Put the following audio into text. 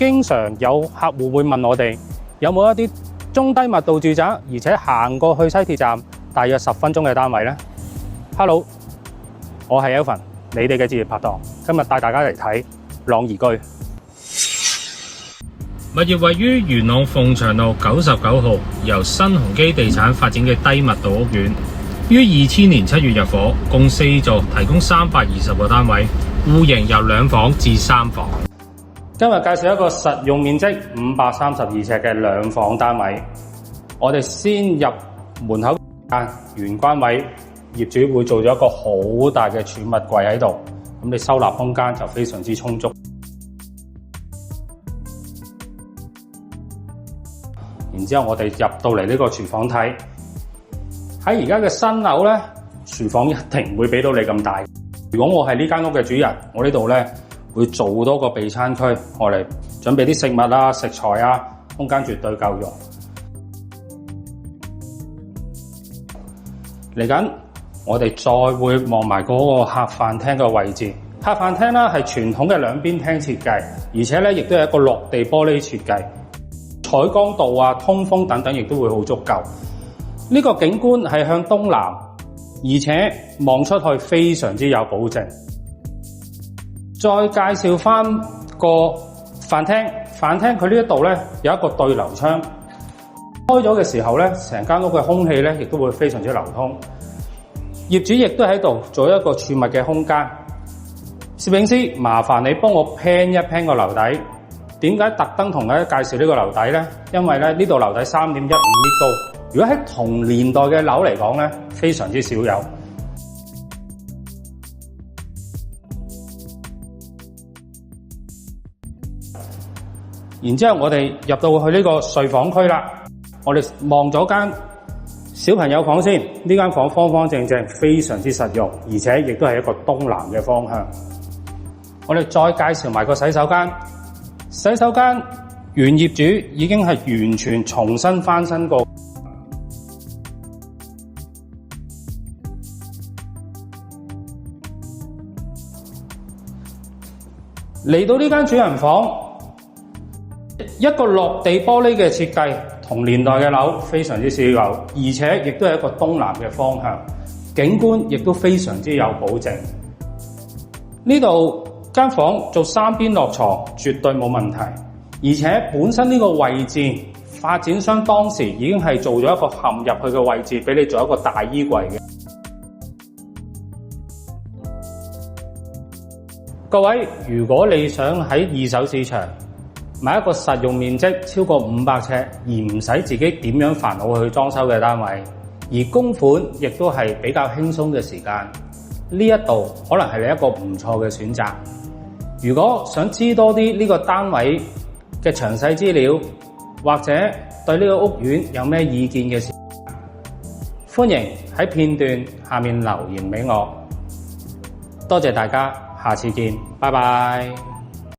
經常有客戶會問我哋，有冇一啲中低密度住宅，而且行過去西鐵站大約10分鐘嘅單位呢？ Hello， 我係 Elvin， 你哋嘅置業拍檔，今日帶大家嚟睇朗怡居。物業位於元朗鳳翔路99號，由新鴻基地產發展嘅低密度屋苑，於2000年7月入伙，共4座，提供320個單位，戶型由2房至3房。今日介紹一個實用面積532尺嘅2房單位。我哋先入門口玄關位，業主會做咗一個好大嘅儲物櫃喺度，咁你收納空間就非常之充足。然之後我哋入到嚟呢個廚房睇，喺而家嘅新樓咧，廚房一定唔會俾到你咁大。如果我係呢間屋嘅主人，我呢度咧會做多個備餐區，我嚟準備啲食物啊、食材啊，空間絕對夠用。嚟緊我哋再會望埋嗰個客飯廳嘅位置。客飯廳啦係傳統嘅兩邊廳設計，而且咧亦都係一個落地玻璃設計，採光度啊、通風等等亦都會好足夠。呢個景觀係向東南，而且望出去非常之有保證。再介紹翻個飯廳，飯廳佢呢一度咧有一個對流窗，開咗嘅時候咧，成間屋嘅空氣咧亦都會非常之流通。業主亦都喺度做一個儲物嘅空間。攝影師，麻煩你幫我 pan 一 pan 個樓底。點解特登同大家介紹呢個樓底呢？因為咧呢度樓底3.15米高，如果喺同年代嘅樓嚟講咧，非常之少有。然之後我哋入到去呢個睡房區啦，我哋望咗間小朋友房先。呢間房方方正正，非常之實用，而且亦都係一個東南嘅方向。我哋再介紹埋個洗手間。洗手間原業主已經係完全重新翻新過。嚟到呢間主人房，一個落地玻璃嘅設計，同年代嘅樓非常之少有，而且亦都係一個東南嘅方向，景觀亦都非常之有保證。呢度間房做3邊落床絕對冇問題，而且本身呢個位置，發展商當時已經係做咗一個嵌入去嘅位置，俾你做一個大衣櫃嘅。各位，如果你想喺二手市場買一個實用面積超過500尺，而唔使自己點樣煩惱去裝修嘅單位，而供款亦都係比較輕鬆嘅時間，呢一度可能係你一個唔錯嘅選擇。如果想知多啲呢個單位嘅詳細資料，或者對呢個屋苑有咩意見嘅時候，歡迎喺片段下面留言俾我。多謝大家，下次見，拜拜。